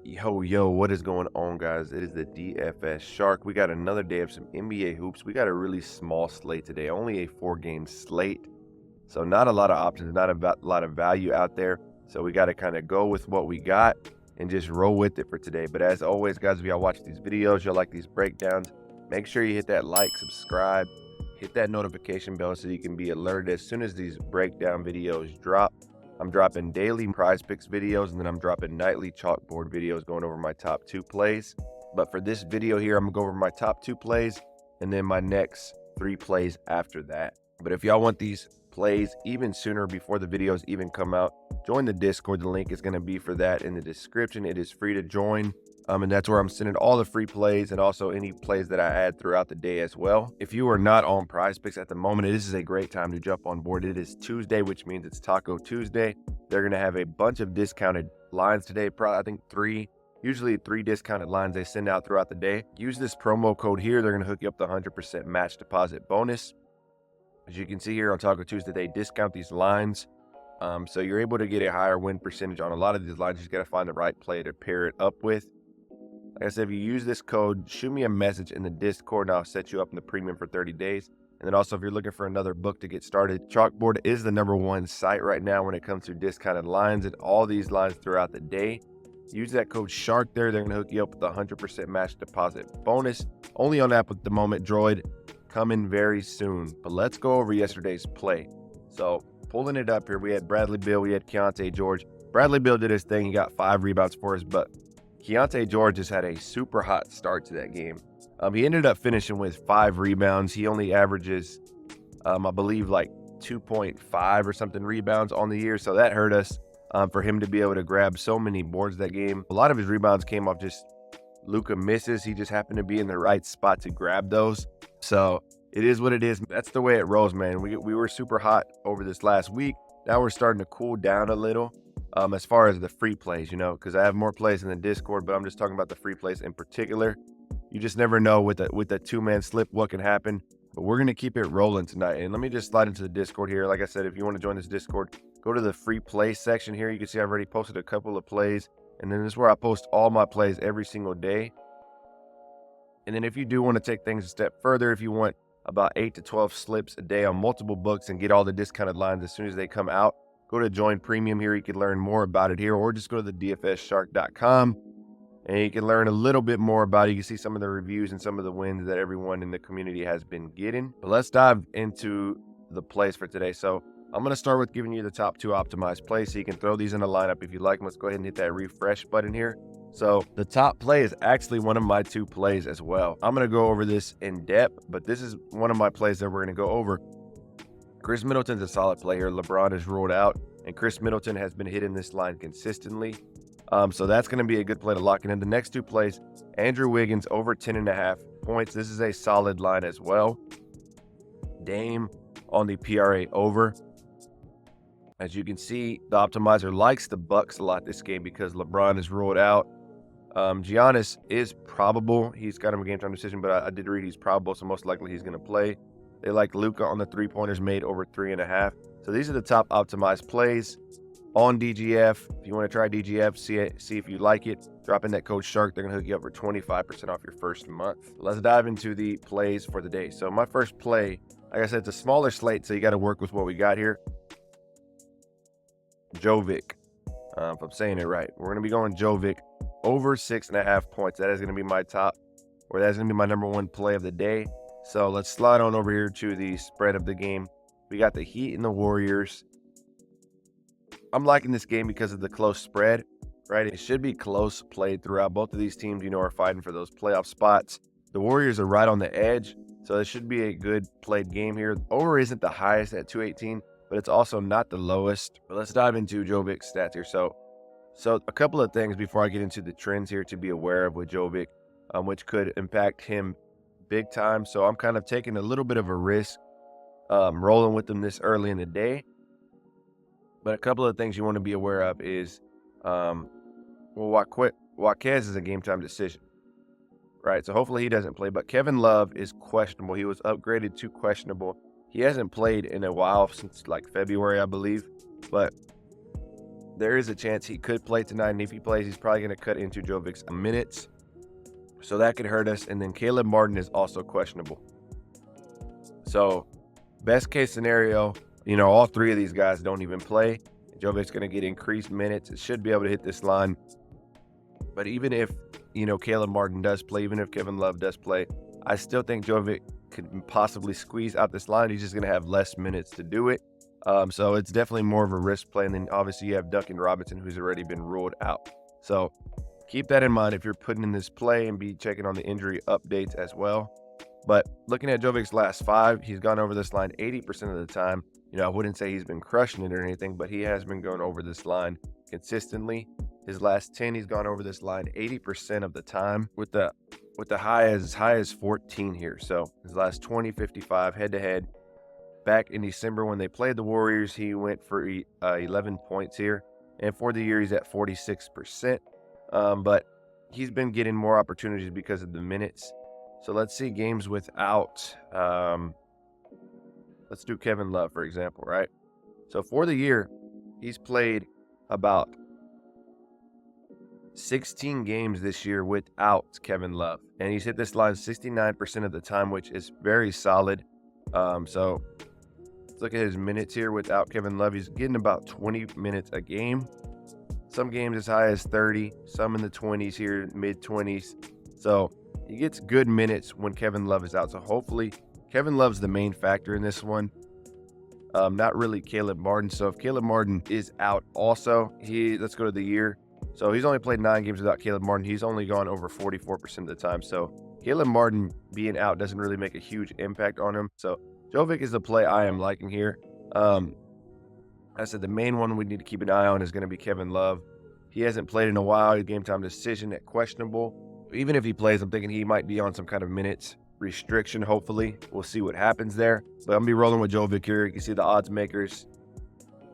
Yo, what is going on, guys? It is the DFS Shark. We got another day of some NBA hoops. We got a really small slate today, only a 4-game slate. So not a lot of options, not a lot of value out there. So we got to kind of go with what we got and just roll with it for today. But as always, guys, if y'all watch these videos, y'all like these breakdowns, make sure you hit that like, subscribe, hit that notification bell so you can be alerted as soon as these breakdown videos drop. I'm dropping daily Prizepicks videos, and then I'm dropping nightly chalkboard videos going over my top 2 plays. But for this video here, I'm gonna go over my top 2 plays and then my next 3 plays after that. But if y'all want these plays even sooner before the videos even come out, join the Discord. The link is gonna be for that in the description. It is free to join. And that's where I'm sending all the free plays and also any plays that I add throughout the day as well. If you are not on Prizepicks at the moment, this is a great time to jump on board. It is Tuesday, which means it's Taco Tuesday. They're going to have a bunch of discounted lines today. Probably, I think usually three discounted lines they send out throughout the day. Use this promo code here. They're going to hook you up the 100% match deposit bonus. As you can see here on Taco Tuesday, they discount these lines. So you're able to get a higher win percentage on a lot of these lines. You just got to find the right play to pair it up with. Like I said, if you use this code, shoot me a message in the Discord and I'll set you up in the premium for 30 days. And then also, if you're looking for another book to get started, Chalkboard is the #1 site right now when it comes to discounted lines and all these lines throughout the day. Use that code SHARK there. They're going to hook you up with the 100% match deposit bonus. Only on app at the moment. Droid coming very soon. But let's go over yesterday's play. So pulling it up here, we had Bradley Beal, we had Keontae George. Bradley Beal did his thing. He got 5 rebounds for us, but Keontae George just had a super hot start to that game. He ended up finishing with 5 rebounds. He only averages, I believe, like 2.5 or something rebounds on the year. So that hurt us for him to be able to grab so many boards that game. A lot of his rebounds came off just Luka misses. He just happened to be in the right spot to grab those. So it is what it is. That's the way it rolls, man. We were super hot over this last week. Now we're starting to cool down a little. As far as the free plays, because I have more plays in the Discord, but I'm just talking about the free plays in particular. You just never know with the 2-man slip what can happen, but we're going to keep it rolling tonight. And let me just slide into the Discord here. Like I said, if you want to join this Discord, go to the free play section here. You can see I've already posted a couple of plays, and then this is where I post all my plays every single day. And then if you do want to take things a step further, if you want about 8 to 12 slips a day on multiple books and get all the discounted lines as soon as they come out, go to Join Premium here. You can learn more about it here, or just go to the dfsshark.com and you can learn a little bit more about it. You can see some of the reviews and some of the wins that everyone in the community has been getting. But let's dive into the plays for today. So I'm going to start with giving you the top 2 optimized plays so you can throw these in a lineup if you like. Let's go ahead and hit that refresh button here. So the top play is actually one of my 2 plays as well. I'm going to go over this in depth, but this is one of my plays that we're going to go over. Chris Middleton's a solid player. LeBron is ruled out, and Chris Middleton has been hitting this line consistently. So that's going to be a good play to lock in. The next 2 plays, Andrew Wiggins over 10.5 points. This is a solid line as well. Dame on the PRA over. As you can see, the optimizer likes the Bucks a lot this game because LeBron is ruled out. Giannis is probable. He's got him a game time decision, but I did read he's probable, so most likely he's going to play. They like Luka on the 3-pointers made over 3.5. So these are the top optimized plays on DGF. If you want to try DGF, see if you like it, drop in that code SHARK. They're going to hook you up for 25% off your first month. Let's dive into the plays for the day. So my first play, like I said, it's a smaller slate, so you got to work with what we got here. Jovic, if I'm saying it right. We're going to be going Jovic over 6.5 points. That is going to be my top, or that's going to be my #1 play of the day. So let's slide on over here to the spread of the game. We got the Heat and the Warriors. I'm liking this game because of the close spread, right? It should be close played throughout. Both of these teams, are fighting for those playoff spots. The Warriors are right on the edge, so it should be a good played game here. Over isn't the highest at 218, but it's also not the lowest. But let's dive into Jovic's stats here. So a couple of things before I get into the trends here to be aware of with Jovic, which could impact him big time. So I'm kind of taking a little bit of a risk rolling with them this early in the day. But a couple of things you want to be aware of is, Jaquez is a game time decision, right? So hopefully he doesn't play. But Kevin Love is questionable. He was upgraded to questionable. He hasn't played in a while, since like February, I believe. But there is a chance he could play tonight, and if he plays, he's probably going to cut into Jovic's minutes. So that could hurt us. And then Caleb Martin is also questionable. So best case scenario, all three of these guys don't even play. Jovic's going to get increased minutes. It should be able to hit this line. But even if, Caleb Martin does play, even if Kevin Love does play, I still think Jovic could possibly squeeze out this line. He's just going to have less minutes to do it. So it's definitely more of a risk play. And then obviously you have Duncan Robinson, who's already been ruled out. So keep that in mind if you're putting in this play, and be checking on the injury updates as well. But looking at Jovic's last 5, he's gone over this line 80% of the time. I wouldn't say he's been crushing it or anything, but he has been going over this line consistently. His last 10, he's gone over this line 80% of the time, with the high as 14 here. So his last 20, 55 head-to-head. Back in December when they played the Warriors, he went for 11 points here. And for the year, he's at 46%. But he's been getting more opportunities because of the minutes. So let's see games without, let's do Kevin Love, for example, right? So for the year, he's played about 16 games this year without Kevin Love. And he's hit this line 69% of the time, which is very solid. So let's look at his minutes here without Kevin Love. He's getting about 20 minutes a game. Some games as high as 30, some in the 20s here, mid-20s. So he gets good minutes when Kevin Love is out. So hopefully Kevin Love's the main factor in this one. Not really Caleb Martin. So if Caleb Martin is out also, let's go to the year. So he's only played 9 games without Caleb Martin. He's only gone over 44% of the time. So Caleb Martin being out doesn't really make a huge impact on him. So Jovic is the play I am liking here. I said the main one we need to keep an eye on is going to be Kevin Love. He hasn't played in a while. Game time decision at questionable. Even if he plays, I'm thinking he might be on some kind of minutes restriction, hopefully. We'll see what happens there. But I'm going to be rolling with Jovic here. You can see the odds makers.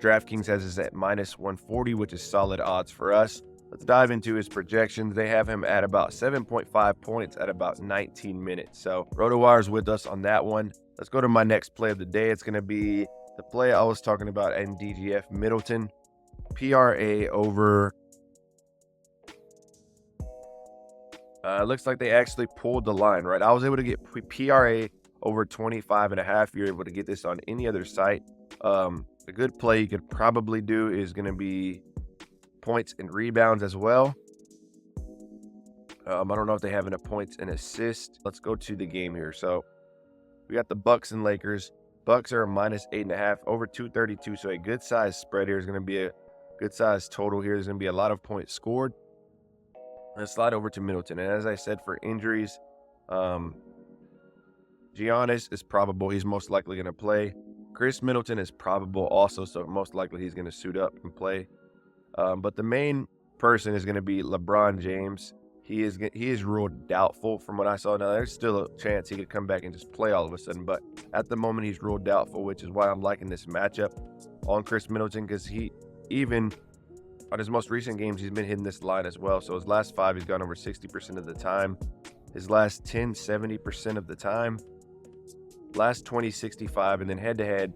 DraftKings has us at minus 140, which is solid odds for us. Let's dive into his projections. They have him at about 7.5 points at about 19 minutes. So RotoWire's with us on that one. Let's go to my next play of the day. It's going to be the play I was talking about in DGF, Middleton. PRA over. Looks like they actually pulled the line, right? I was able to get PRA over 25.5. You're able to get this on any other site. A good play you could probably do is going to be points and rebounds as well. I don't know if they have enough points and assists. Let's go to the game here. So we got the Bucks and Lakers. Bucks are minus 8.5, over 232. So a good size spread here is going to be a good size total here. There's going to be a lot of points scored. Let's slide over to Middleton. And as I said, for injuries, Giannis is probable. He's most likely going to play. Chris Middleton is probable also, so most likely he's going to suit up and play. But the main person is going to be LeBron James. He is ruled doubtful from what I saw. Now, there's still a chance he could come back and just play all of a sudden, but at the moment he's ruled doubtful, which is why I'm liking this matchup on Chris Middleton, because he, even on his most recent games, he's been hitting this line as well. So his last 5, he's gone over 60% of the time. His last 10, 70% of the time. Last 20, 65, and then head-to-head,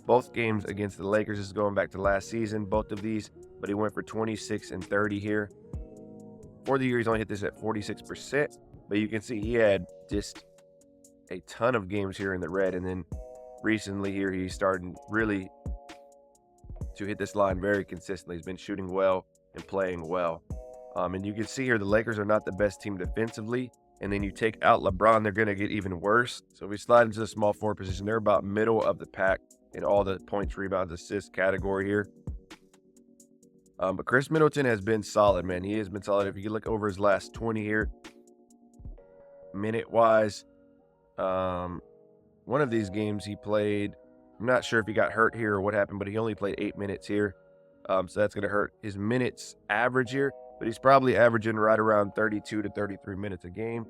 both games against the Lakers is going back to last season, both of these, but he went for 26 and 30 here. For the year, he's only hit this at 46%, but you can see he had just a ton of games here in the red, and then recently here, he's starting really to hit this line very consistently. He's been shooting well and playing well. And you can see here, the Lakers are not the best team defensively, and then you take out LeBron, they're going to get even worse. So we slide into the small forward position. They're about middle of the pack in all the points, rebounds, assists category here. But Chris Middleton has been solid, man. He has been solid. If you look over his last 20 here, minute-wise, one of these games he played, I'm not sure if he got hurt here or what happened, but he only played 8 minutes here. So that's going to hurt his minutes average here, but he's probably averaging right around 32 to 33 minutes a game.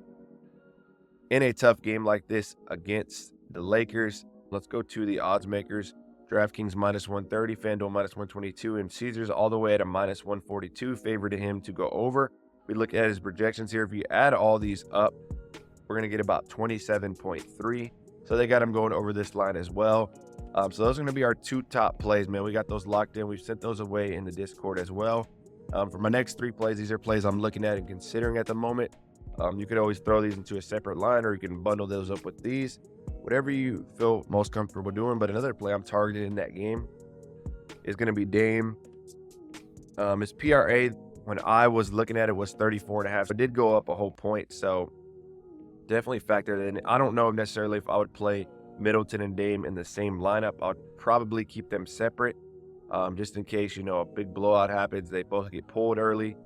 In a tough game like this against the Lakers, let's go to the odds makers. DraftKings minus 130, FanDuel minus 122, and Caesars all the way at a minus 142, favored him to go over. We look at his projections here. If you add all these up, we're going to get about 27.3. So they got him going over this line as well. So those are going to be our 2 top plays, man. We got those locked in. We've sent those away in the Discord as well. For my next 3 plays, these are plays I'm looking at and considering at the moment. You could always throw these into a separate line, or you can bundle those up with these. Whatever you feel most comfortable doing. But another play I'm targeting in that game is going to be Dame. His PRA, when I was looking at it, was 34.5. It did go up a whole point, so definitely factor that in. I don't know necessarily if I would play Middleton and Dame in the same lineup. I'd probably keep them separate, just in case, a big blowout happens. They both get pulled early.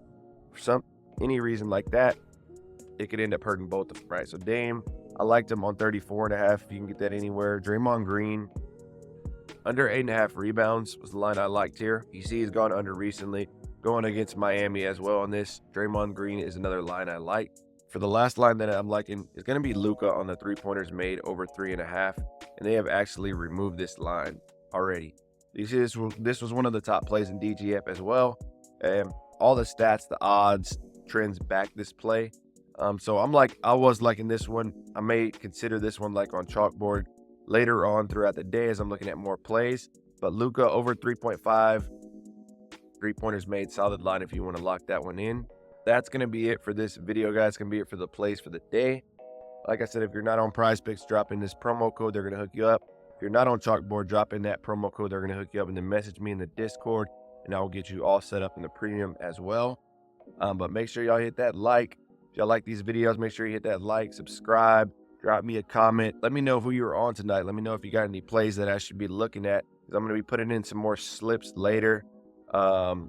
For any reason like that, it could end up hurting both of them, right? So Dame, I liked him on 34.5. If you can get that anywhere. Draymond Green, under 8.5 rebounds was the line I liked here. You see he's gone under recently, going against Miami as well on this. Draymond Green is another line I like. For the last line that I'm liking is going to be Luka on the 3-pointers made over 3.5. And they have actually removed this line already. This was one of the top plays in DGF as well. And all the stats, the odds, trends back this play. So I was liking this one. I may consider this one like on chalkboard later on throughout the day as I'm looking at more plays. But Luka over 3.5, 3-pointers made, solid line if you want to lock that one in. That's going to be it for this video, guys. It's going to be it for the plays for the day. Like I said, if you're not on Prizepicks, drop in this promo code. They're going to hook you up. If you're not on Chalkboard, drop in that promo code. They're going to hook you up, and then message me in the Discord, and I will get you all set up in the premium as well. But make sure y'all hit that like. If y'all like these videos, make sure you hit that like, subscribe, drop me a comment. Let me know who you were on tonight. Let me know if you got any plays that I should be looking at, because I'm going to be putting in some more slips later,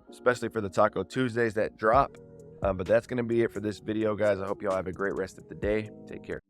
especially for the Taco Tuesdays that drop. But that's going to be it for this video, guys. I hope y'all have a great rest of the day. Take care.